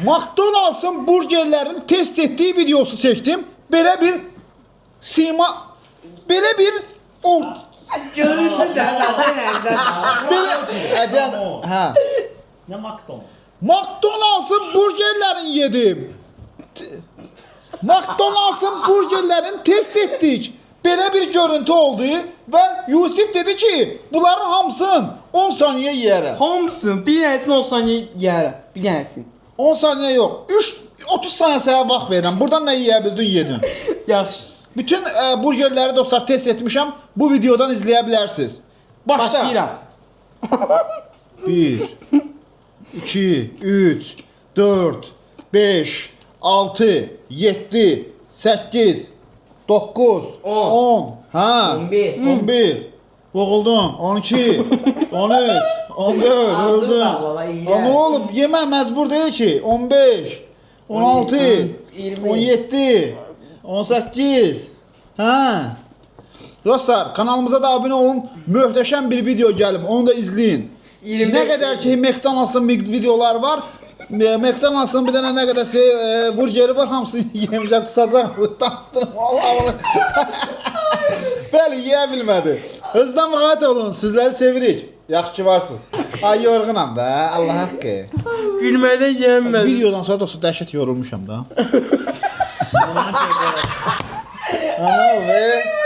McDonald's'ın burgerlerini test ettiği videosu çektim. Böyle bir Görüntü de ha. Ne McDonald's? McDonald's'ın burgerlerini yedim. McDonald's'ın burgerlerini test ettik. Böyle bir görüntü oldu ve Yusuf dedi ki bunların hamısını 10 saniye yiyerek. Hamısın, bir dənəsini 10 saniyə yeyərəm. Bir dənəsini. 10 saniye yok. 30 saniye sana bak verirəm. Buradan ne yiyebildin yedin. Yaxşı. Bütün burgerleri dostlar test etmişim. Bu videodan izleyebilirsiniz. Başlayıram. 1, 2, 3, 4, 5, 6, 7, 8, 9, 10, ha, 11, boğuldum, 12, 13, 14, öldüm. Ama oğlum yeme mecbur değil ki. 15, 16, 17, 18, ha. Dostlar kanalımıza da abone olun. Möhtəşəm bir video gəlib. Onu da izleyin. 25 Ne kadar ki McDonald's'ın bir videolar var. McDonald's'ın bir tane ne kadar burgeri var. Hamısını yemeyeceğim kısacağım. Taktırım Allah'ım. Bəli yiyə bilmədi. Özdən müğayət olun. Sizləri sevirik. Yaxşı ki varsınız. Ay yorğunam da. Allah haqqı. Gülməkdən gəlmədim. Videodan sonra da dəhşət yorulmuşam da. Ana ve